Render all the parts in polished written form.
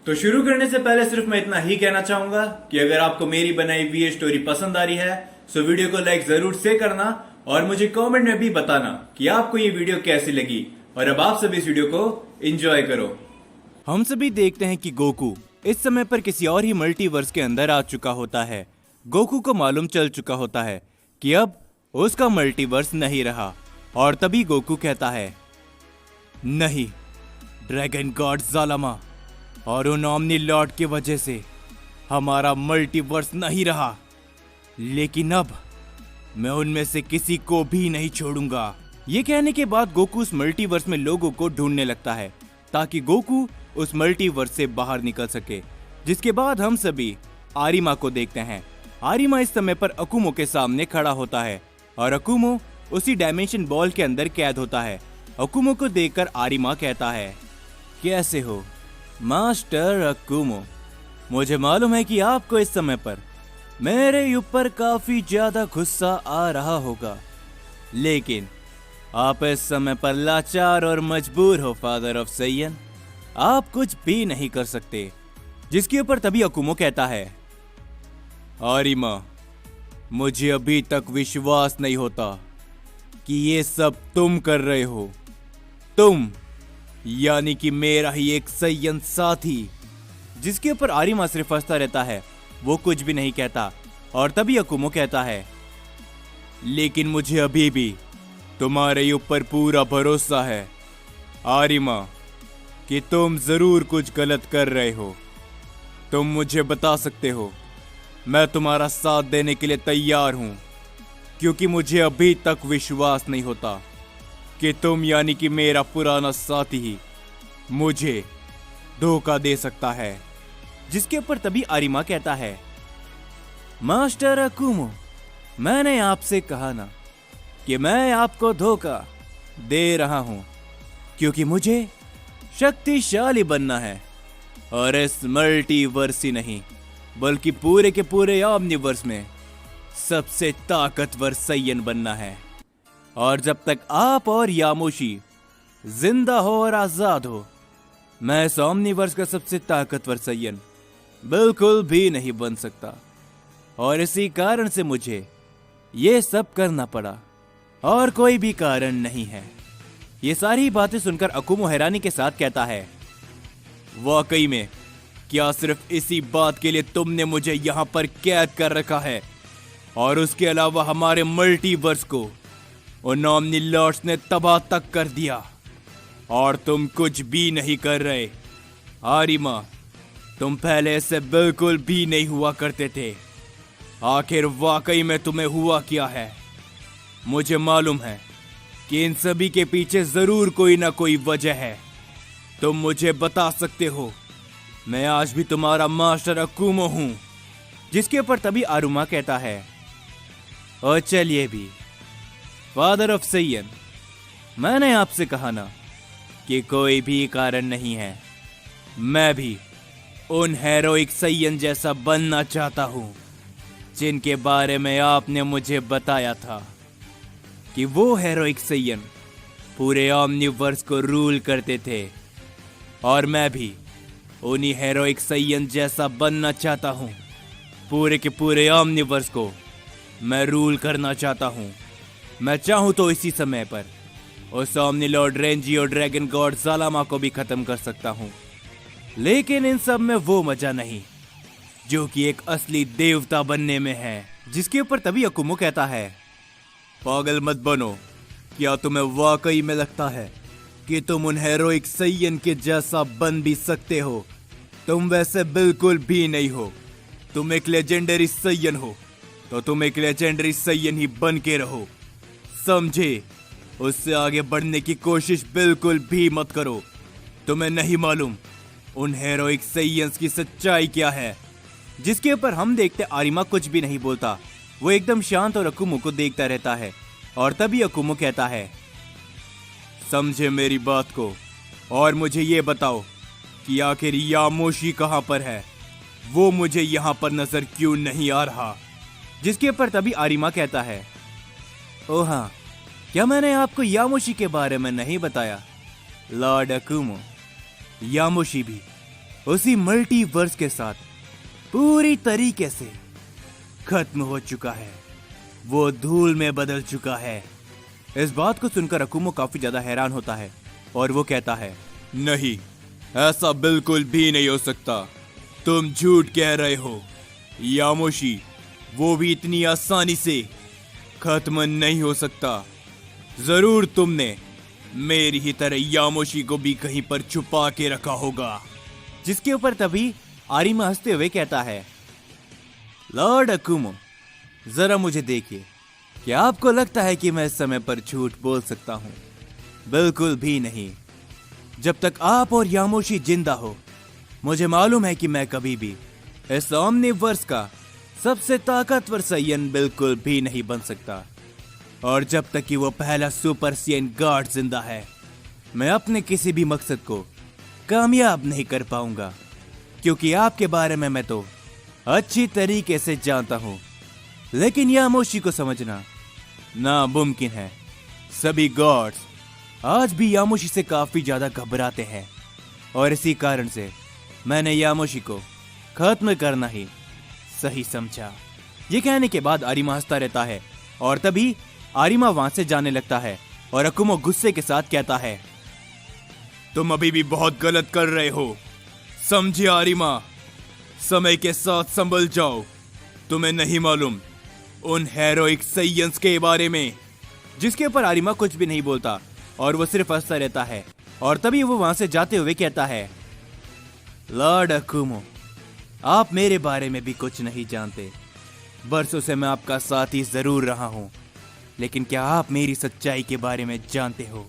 तो शुरू करने से पहले सिर्फ मैं इतना ही कहना चाहूंगा कि अगर आपको मेरी बनाई हुई ये स्टोरी पसंद आ रही है तो वीडियो को लाइक जरूर से करना और मुझे कमेंट में भी बताना कि आपको ये वीडियो कैसी लगी। और अब आप सभी इस वीडियो को एंजॉय करो। हम सभी देखते हैं कि गोकू इस समय पर किसी और ही मल्टीवर्स के अंदर आ चुका होता है। गोकू को मालूम चल चुका होता है कि अब उसका मल्टीवर्स नहीं रहा और तभी गोकू कहता है, नहीं, ड्रैगन गॉड ज़ालामा और उन ओमनी लॉर्ड की वजह से हमारा मल्टीवर्स नहीं रहा, लेकिन अब मैं उनमें से किसी को भी नहीं छोड़ूंगा। ये कहने के बाद गोकू उस मल्टीवर्स में लोगों को ढूंढने लगता है ताकि गोकू उस मल्टीवर्स से बाहर निकल सके। जिसके बाद हम सभी आरिमा को देखते हैं। आरिमा इस समय पर अकुमो के सामने खड़ा होता है और अकुमो उसी डायमेंशन बॉल के अंदर कैद होता है। अकुमो को देखकर आरिमा कहता है, कैसे हो मास्टर अकुमो? मुझे मालूम है कि आपको इस समय पर मेरे ऊपर काफी ज्यादा गुस्सा आ रहा होगा, लेकिन आप इस समय पर लाचार और मजबूर हो फादर ऑफ सैयन। आप कुछ भी नहीं कर सकते। जिसके ऊपर तभी अकुमो कहता है, आरिमा, मुझे अभी तक विश्वास नहीं होता कि ये सब तुम कर रहे हो। तुम यानी कि मेरा ही एक सैयन साथी। जिसके ऊपर आरिमा सिर्फ हंसता रहता है, वो कुछ भी नहीं कहता। और तभी अकुमो कहता है, लेकिन मुझे अभी भी तुम्हारे ऊपर पूरा भरोसा है आरिमा कि तुम जरूर कुछ गलत कर रहे हो। तुम मुझे बता सकते हो, मैं तुम्हारा साथ देने के लिए तैयार हूं, क्योंकि मुझे अभी तक विश्वास नहीं होता कि तुम यानी कि मेरा पुराना साथी ही मुझे धोखा दे सकता है। जिसके ऊपर तभी आरिमा कहता है, मास्टर अकुमो, मैंने आपसे कहा ना कि मैं आपको धोखा दे रहा हूं, क्योंकि मुझे शक्तिशाली बनना है और इस मल्टीवर्स ही नहीं बल्कि पूरे के पूरे ओमनीवर्स में सबसे ताकतवर सैयन बनना है। और जब तक आप और यामोशी जिंदा हो और आजाद हो, मैं इस ओमनीवर्स का सबसे ताकतवर सैयन बिल्कुल भी नहीं बन सकता। और इसी कारण से मुझे ये सब करना पड़ा और कोई भी कारण नहीं है। ये सारी बातें सुनकर अकुमो हैरानी के साथ कहता है, वाकई में क्या सिर्फ इसी बात के लिए तुमने मुझे यहाँ पर कैद कर रखा है? और उसके अलावा हमारे मल्टीवर्स को उन ओमनी लॉर्ड्स ने तबाह तक कर दिया और तुम कुछ भी नहीं कर रहे। आरिमा, तुम पहले इससे बिल्कुल भी नहीं हुआ करते थे। आखिर वाकई में तुम्हें हुआ क्या है? मुझे मालूम है कि इन सभी के पीछे जरूर कोई ना कोई वजह है। तुम मुझे बता सकते हो। मैं आज भी तुम्हारा मास्टर अकुमो हूं। जिसके ऊपर तभी आरुमा कहता है, और चलिए भी फादर ऑफ सैयन, मैंने आपसे कहा ना कि कोई भी कारण नहीं है। मैं भी उन हेरोइक सैयन जैसा बनना चाहता हूं जिनके बारे में आपने मुझे बताया था कि वो हेरोइक सैयन पूरे ओमनीवर्स को रूल करते थे। और मैं भी उन्हीं हेरोइक सैयन जैसा बनना चाहता हूं। पूरे के पूरे ओमनीवर्स को मैं रूल करना चाहता हूं। मैं चाहूं तो इसी समय पर उस ओमनी लॉर्ड रेंजी और ड्रैगन गॉड ज़ालामा को भी खत्म कर सकता हूं, लेकिन इन सब में वो मजा नहीं जो कि एक असली देवता बनने में है। जिसके ऊपर तभी अकुमो कहता है, पागल मत बनो। क्या तुम्हें वाकई में लगता है कि तुम उन हेरोइक सैयन के जैसा बन भी सकते हो? तुम वैसे बिल्कुल भी नहीं हो। तुम एक लेजेंडरी सैयन हो तो तुम एक लेजेंडरी सैयन ही बन के रहो, समझे? उससे आगे बढ़ने की कोशिश बिल्कुल भी मत करो। तुम्हें नहीं मालूम उन हेरोइक सैयंस की सच्चाई क्या है। जिसके ऊपर हम देखते आरिमा कुछ भी नहीं बोलता। वो एकदम शांत और अकुमो को देखता रहता है। और तभी अकुमो कहता है, समझे मेरी बात को और मुझे ये बताओ कि आखिर यामोशी कहां पर है? वो मुझे यहां पर नजर क्यों नहीं आ रहा? जिसके ऊपर तभी आरिमा कहता है, ओ हाँ, क्या मैंने आपको यामोशी के बारे में नहीं बताया? लॉर्ड अकुमो, यामोशी भी उसी मल्टीवर्स के साथ पूरी तरीके से खत्म हो चुका है। वो धूल में बदल चुका है। इस बात को सुनकर अकुमो काफी ज्यादा हैरान होता है और वो कहता है, नहीं, ऐसा बिल्कुल भी नहीं हो सकता। तुम झूठ कह रहे हो यामोशी। वो भी इतनी आसानी से खत्म नहीं हो सकता। जरूर तुमने मेरी ही तरह यामोशी को भी कहीं पर छुपा के रखा होगा। जिसके ऊपर तभी आरिमा हंसते हुए कहता है, लॉर्ड अकुमो, जरा मुझे देखिए। क्या आपको लगता है कि मैं इस समय पर झूठ बोल सकता हूं? बिल्कुल भी नहीं। जब तक आप और यामोशी जिंदा हो, मुझे मालूम है कि मैं कभी भी इस ओमनिवर्स का सबसे ताकतवर सैयन बिल्कुल भी नहीं बन सकता। और जब तक कि वो पहला सुपर सैयन गॉड जिंदा है, मैं अपने किसी भी मकसद को कामयाब नहीं कर पाऊंगा। क्योंकि आपके बारे में मैं तो अच्छी तरीके से जानता हूं, लेकिन यामोशी को समझना नामुमकिन है। सभी गॉड्स आज भी यामोशी से काफी ज्यादा घबराते हैं और इसी कारण से मैंने यामोशी को खत्म करना ही सही समझा। ये कहने के बाद आरिमा हंसता रहता है और तभी आरिमा वहां से जाने लगता है और अकुमो गुस्से के साथ कहता है, तुम अभी भी बहुत गलत कर रहे हो। समझे आरिमा, समय के साथ संभल जाओ। तुम्हें नहीं मालूम उन हेरोइक सैयंस के बारे में। जिसके ऊपर आरिमा कुछ भी नहीं बोलता और वो सिर्फ हंसता रहता है। और तभी वो वहां से जाते हुए कहता है, लॉर्ड अकुमो, आप मेरे बारे में भी कुछ नहीं जानते। बरसों से मैं आपका साथी जरूर रहा हूं, लेकिन क्या आप मेरी सच्चाई के बारे में जानते हो?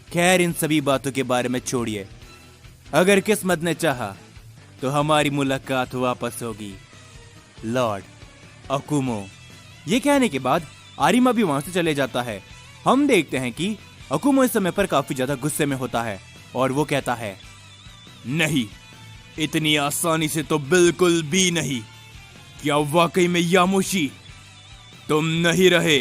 खैर, इन सभी बातों के बारे में छोड़िए। अगर किस्मत ने चाहा तो हमारी मुलाकात वापस होगी, लॉर्ड अकुमो। ये कहने के बाद आरिमा भी वहां से चले जाता है। हम देखते हैं कि अकुमो इस समय पर काफी ज्यादा गुस्से में होता है और वो कहता है, नहीं, इतनी आसानी से तो बिल्कुल भी नहीं। क्या वाकई में यामोशी तुम नहीं रहे?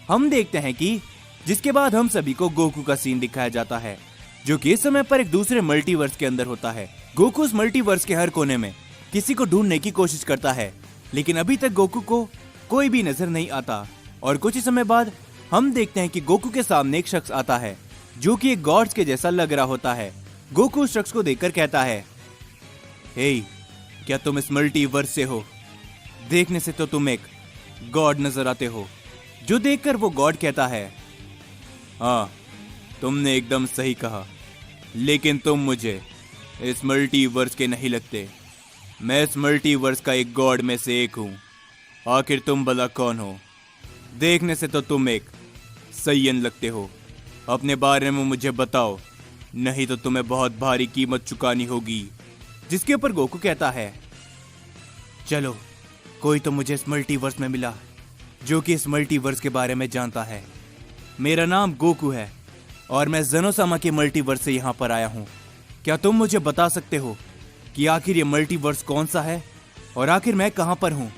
हम देखते हैं कि जिसके बाद हम सभी को गोकू का सीन दिखाया जाता है, जो कि इस समय पर एक दूसरे मल्टीवर्स के अंदर होता है। गोकू उस मल्टीवर्स के हर कोने में किसी को ढूंढने की कोशिश करता है, लेकिन अभी तक गोकू को कोई भी नजर नहीं आता। और कुछ ही समय बाद हम देखते हैं कि गोकू के सामने एक शख्स आता है जो कि एक गॉड्स के जैसा लग रहा होता है। गोकू उस शख्स को देखकर कहता है, हे, क्या तुम इस मल्टीवर्स से हो? देखने से तो तुम एक गॉड नजर आते हो। जो देखकर वो गॉड कहता है, हाँ, तुमने एकदम सही कहा, लेकिन तुम मुझे इस मल्टीवर्स के नहीं लगते। मैं इस मल्टीवर्स का एक गॉड में से एक हूं। आखिर तुम भला कौन हो? देखने से तो तुम एक सैयन लगते हो। अपने बारे में मुझे बताओ, नहीं तो तुम्हें बहुत भारी कीमत चुकानी होगी। जिसके ऊपर गोकू कहता है, चलो, कोई तो मुझे इस मल्टीवर्स में मिला जो कि इस मल्टीवर्स के बारे में जानता है। मेरा नाम गोकू है और मैं ज़ेनोसामा के मल्टीवर्स से यहाँ पर आया हूँ। क्या तुम मुझे बता सकते हो कि आखिर ये मल्टीवर्स कौन सा है और आखिर मैं कहाँ पर हूँ?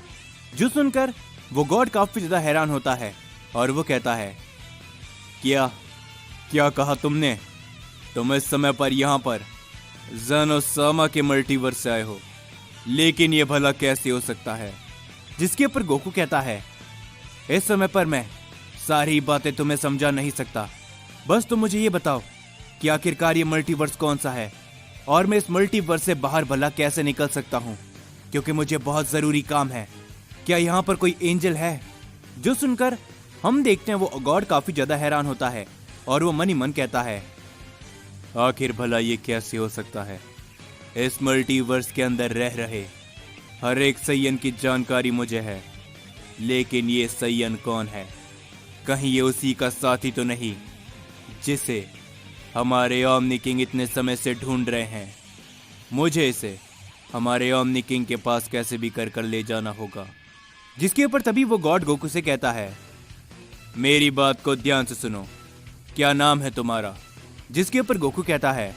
जो सुनकर वो गॉड काफी ज्यादा हैरान होता है और वो कहता है, क्या कहा तुमने? तुम इस समय पर यहाँ पर ज़ेनोसामा के मल्टीवर्स से आए हो, लेकिन ये भला कैसे हो सकता है? जिसके ऊपर गोकू कहता है, इस समय पर मैं सारी बातें तुम्हें समझा नहीं सकता। बस तुम मुझे ये बताओ कि आखिरकार ये मल्टीवर्स कौन सा है और मैं इस मल्टीवर्स से बाहर भला कैसे निकल सकता हूँ, क्योंकि मुझे बहुत जरूरी काम है। क्या यहाँ पर कोई एंजल है? जो सुनकर हम देखते हैं वो गॉड काफी ज्यादा हैरान होता है और वो मन ही मन कहता है, आखिर भला ये कैसे हो सकता है? इस मल्टीवर्स के अंदर रह रहे हर एक सैयन की जानकारी मुझे है, लेकिन ये सैयन कौन है? कहीं ये उसी का साथी तो नहीं जिसे हमारे ओमनी किंग इतने समय से ढूंढ रहे हैं? मुझे इसे हमारे ओमनी किंग के पास कैसे भी कर ले जाना होगा। जिसके ऊपर तभी वो गॉड गोकू से कहता है, मेरी बात को ध्यान से सुनो, क्या नाम है तुम्हारा? जिसके ऊपर गोकू कहता है,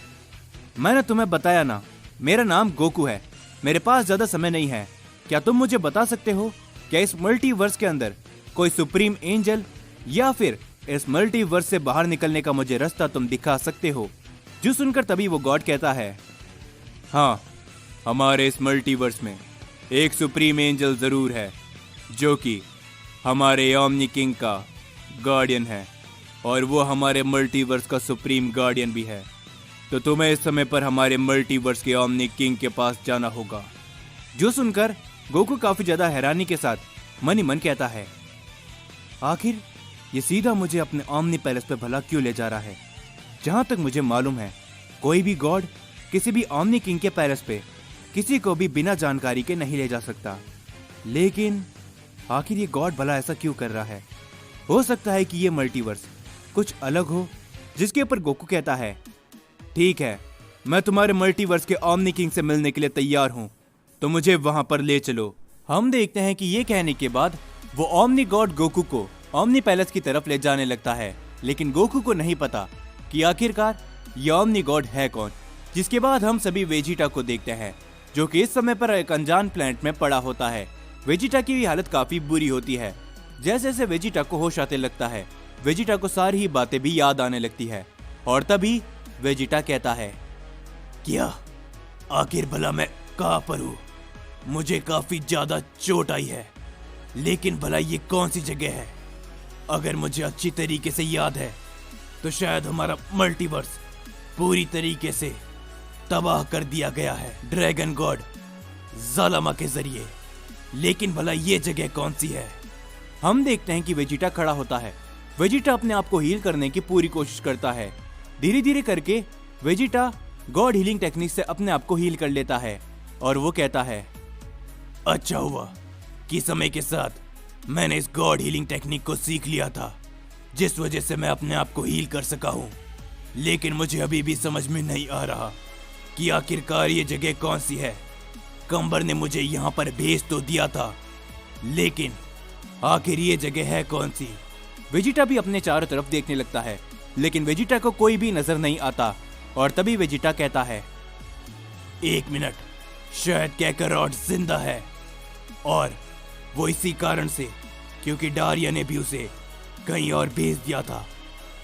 मैंने तुम्हें बताया ना, मेरा नाम गोकू है। मेरे पास ज्यादा समय नहीं है। क्या तुम मुझे बता सकते हो, क्या इस मल्टीवर्स के अंदर कोई सुप्रीम एंजल या फिर इस मल्टीवर्स से बाहर निकलने का मुझे रास्ता तुम दिखा सकते हो? जो सुनकर तभी वो गॉड कहता है, हाँ, हमारे इस मल्टीवर्स में एक सुप्रीम एंजल जरूर है जो कि हमारे ओमनी किंग का गार्डियन है और वो हमारे मल्टीवर्स का सुप्रीम गार्डियन भी है। तो तुम्हें इस समय पर हमारे मल्टीवर्स के ओमनी किंग के पास जाना होगा। जो सुनकर गोकू काफी ज्यादा हैरानी के साथ मन ही मन कहता है, आखिर ये सीधा मुझे अपने ओमनी पैलेस पे भला क्यों ले जा रहा है? जहां तक मुझे मालूम है कोई भी गॉड किसी भी ओमनी किंग के पैलेस पे किसी को भी बिना जानकारी के नहीं ले जा सकता। लेकिन आखिर ये गॉड भला ऐसा क्यों कर रहा है? हो सकता है कि ये मल्टीवर्स कुछ अलग हो, जिसके ऊपर गोकू कहता है, ठीक है, मैं तुम्हारे मल्टीवर्स के ओमनी किंग से मिलने के लिए तैयार हूं, तो मुझे वहां पर ले चलो। हम देखते हैं कि ये कहने के बाद वो ओमनी गॉड गोकू को ओमनी पैलेस की तरफ ले जाने लगता है, लेकिन गोकू को नहीं पता कि आखिरकार ये ओमनी गॉड है कौन। जिसके बाद हम सभी वेजिटा को देखते हैं, जो कि इस समय पर एक अनजान प्लेनेट में पड़ा होता है। वेजिटा की भी हालत काफी बुरी होती है। जैसे जैसे वेजिटा को होश आते लगता है, वेजिटा को सारी ही बातें भी याद आने लगती है। और तभी वेजिटा कहता है, क्या आखिर भला मैं कहां पर हूं? मुझे काफी ज्यादा चोट आई है, लेकिन भला ये कौन सी जगह है? अगर मुझे अच्छी तरीके से याद है तो शायद हमारा मल्टीवर्स पूरी तरीके से तबाह कर दिया गया है ड्रैगन गॉड ज़ालमा के जरिए। लेकिन भला ये जगह कौन सी है? हम देखते हैं कि वेजिटा खड़ा होता है। वेजिटा अपने आप को हील करने की पूरी कोशिश करता है। धीरे धीरे करके वेजिटा गॉड हीलिंग टेक्निक से अपने आप को हील कर लेता है और वो कहता है, अच्छा हुआ कि समय के साथ मैंने इस गॉड हीलिंग टेक्निक को सीख लिया था, जिस वजह से मैं अपने आप को हील कर सका हूँ। लेकिन मुझे अभी भी समझ में नहीं आ रहा कि आखिरकार ये जगह कौन सी है। कंबर ने मुझे यहाँ पर भेज तो दिया था, लेकिन आखिर ये जगह है कौन सी? वेजिटा भी अपने चारों तरफ देखने लगता है, लेकिन वेजिटा को कोई भी नजर नहीं आता। और तभी वेजिटा कहता है, एक मिनट, शायद कैकरॉट जिंदा है, और वो इसी कारण से क्योंकि डारिया ने भी उसे कहीं और भेज दिया था।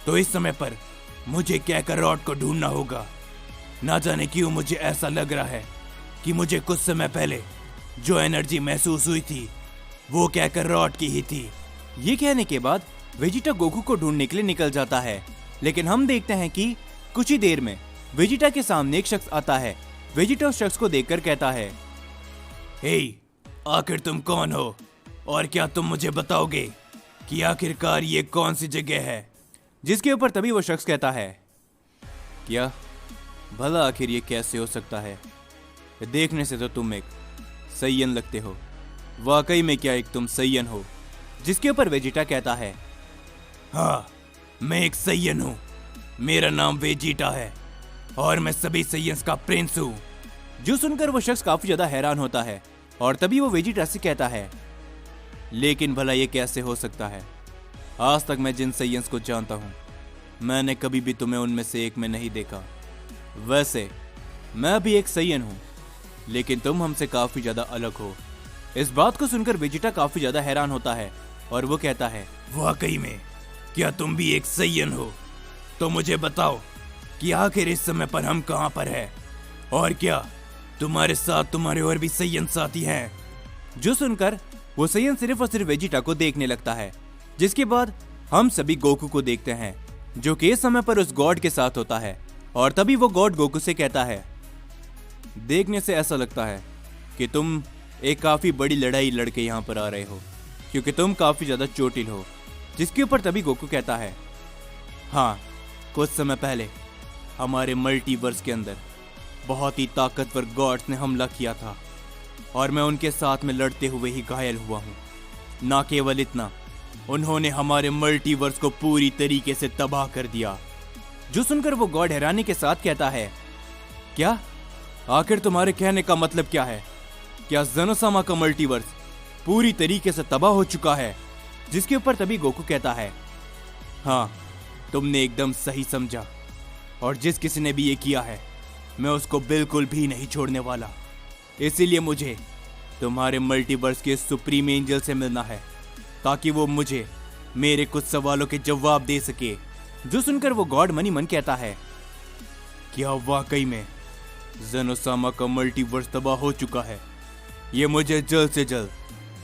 तो इस समय पर मुझे कैकरॉट को ढूंढना होगा। ना जाने क्यों मुझे ऐसा लग रहा है कि मुझे कुछ समय पहले जो एनर्जी महसूस हुई थी वो कैकरॉट की ही थी। ये कहने के बाद वेजिटा गोकू को ढूंढने के लिए निकल जाता है, लेकिन हम देखते हैं कि कुछ ही देर में वेजिटा के सामने एक शख्स आता है। वेजिटा उस शख्स को देखकर कहता है, हे, आखिर तुम कौन हो और क्या तुम मुझे बताओगे कि आखिरकार ये कौन सी जगह है? जिसके ऊपर तभी वो शख्स कहता है, क्या भला आखिर ये कैसे हो सकता है? देखने से तो तुम एक सैयन लगते हो। वाकई में क्या एक तुम सैयन हो? जिसके ऊपर वेजिटा कहता है, हाँ, मैं एक सैयन हूँ। मेरा नाम वेजिटा है और मैं सभी सैयन्स का प्रिंस हूँ। जो सुनकर वो शख्स काफी ज्यादा हैरान होता है और तभी वो वेजिटा से कहता है, लेकिन भला ये कैसे हो सकता है? आज तक मैं जिन सैयन्स को जानता हूँ, मैंने कभी भी तुम्हें उनमें से एक में नहीं देखा। वैसे मैं भी एक सैयन हूँ, लेकिन तुम हमसे काफी ज्यादा अलग हो। इस बात को सुनकर वेजिटा काफी ज्यादा हैरान होता है और वो कहता है, वाकई में क्या तुम भी एक सैयन हो? तो मुझे बताओ कि आखिर इस समय पर हम कहाँ पर हैं, और क्या तुम्हारे साथ तुम्हारे और भी सैयन साथी हैं? जो सुनकर वो सैयन सिर्फ और सिर्फ वेजिटा को देखने लगता है। जिसके बाद हम सभी गोकू को देखते हैं, जो कि इस समय पर उस गॉड के साथ होता है। और तभी वो गॉड गोकू से कहता है, देखने से ऐसा लगता है कि तुम एक काफी बड़ी लड़ाई लड़के यहाँ पर आ रहे हो, क्योंकि तुम काफी ज्यादा चोटिल हो। जिसके ऊपर तभी गोकू कहता है, हाँ, कुछ समय पहले हमारे मल्टीवर्स के अंदर बहुत ही ताकतवर गॉड्स ने हमला किया था और मैं उनके साथ में लड़ते हुए ही घायल हुआ हूँ। ना केवल इतना, उन्होंने हमारे मल्टीवर्स को पूरी तरीके से तबाह कर दिया। जो सुनकर वो गॉड हैरानी के साथ कहता है, क्या आखिर तुम्हारे कहने का मतलब क्या है? क्या ज़ेनोसामा का मल्टीवर्स पूरी तरीके से तबाह हो चुका है? जिसके ऊपर तभी गोकू कहता है, हाँ, तुमने एकदम सही समझा, और जिस किसी ने भी ये किया है मैं उसको बिल्कुल भी नहीं छोड़ने वाला। इसीलिए मुझे तुम्हारे मल्टीवर्स के सुप्रीम एंजल से मिलना है, ताकि वो मुझे मेरे कुछ सवालों के जवाब दे सके। जो सुनकर वो गॉड मनी मन कहता है, क्या वाकई में ज़ेनोसामा का मल्टीवर्स तबाह हो चुका है। ये मुझे जल्द से जल्द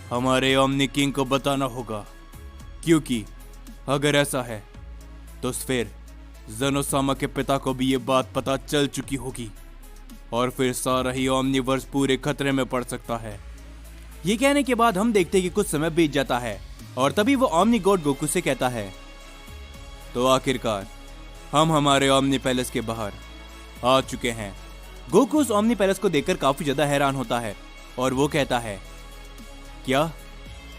हमारे ओमनी किंग को बताना होगा, क्योंकि अगर ऐसा है तो फिर ज़ेनोसामा के पिता को भी ये बात पता चल चुकी होगी और फिर सारा ही ओमनीवर्स पूरे खतरे में पड़ सकता है। ये कहने के बाद हम देखते हैं कि कुछ समय बीत जाता है और तभी वो ओमनी गॉड गोकू से कहता है, तो आखिरकार हम हमारे ओमनी पैलेस के बाहर आ चुके हैं। गोकू उस ओमनी पैलेस को देखकर काफी ज्यादा हैरान होता है और वो कहता है, क्या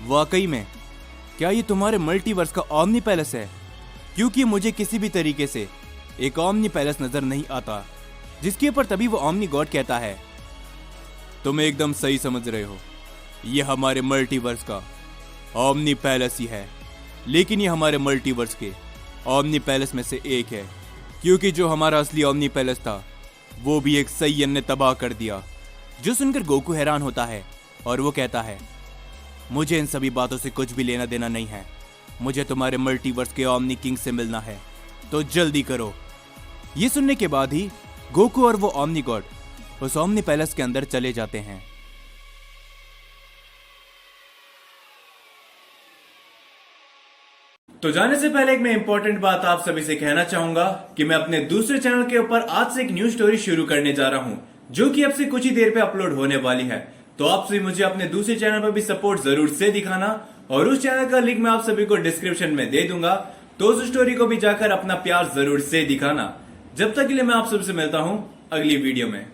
वाकई में क्या ये तुम्हारे मल्टीवर्स का ओमनी पैलेस है? क्योंकि मुझे किसी भी तरीके से एक ओमनी पैलेस नजर नहीं आता। जिसके ऊपर तभी वो ओमनी गॉड कहता है, तुम एकदम सही समझ रहे हो, ये हमारे मल्टीवर्स का ओमनी पैलेस ही है, लेकिन ये हमारे मल्टीवर्स के ओमनी पैलेस में से एक है, क्योंकि जो हमारा असली ओमनी पैलेस था वो भी एक सैयन ने तबाह कर दिया। जो सुनकर गोकू हैरान होता है और वो कहता है, मुझे इन सभी बातों से कुछ भी लेना देना नहीं है, मुझे तुम्हारे मल्टीवर्स के ओमनी किंग से मिलना है, तो जल्दी करो। ये सुनने के बाद ही गोकू और वो ओमनी गॉड उस ओमनी पैलेस के अंदर चले जाते हैं। तो जाने से पहले एक मैं इंपॉर्टेंट बात आप सभी से कहना चाहूंगा कि मैं अपने दूसरे चैनल के ऊपर आज से एक न्यू स्टोरी शुरू करने जा रहा हूं, जो कि अब से कुछ ही देर पे अपलोड होने वाली है। तो आप सभी मुझे अपने दूसरे चैनल पर भी सपोर्ट जरूर से दिखाना और उस चैनल का लिंक मैं आप सभी को डिस्क्रिप्शन में दे दूंगा, तो उस स्टोरी को भी जाकर अपना प्यार जरूर से दिखाना। जब तक के लिए मैं आप सबसे मिलता हूं अगली वीडियो में।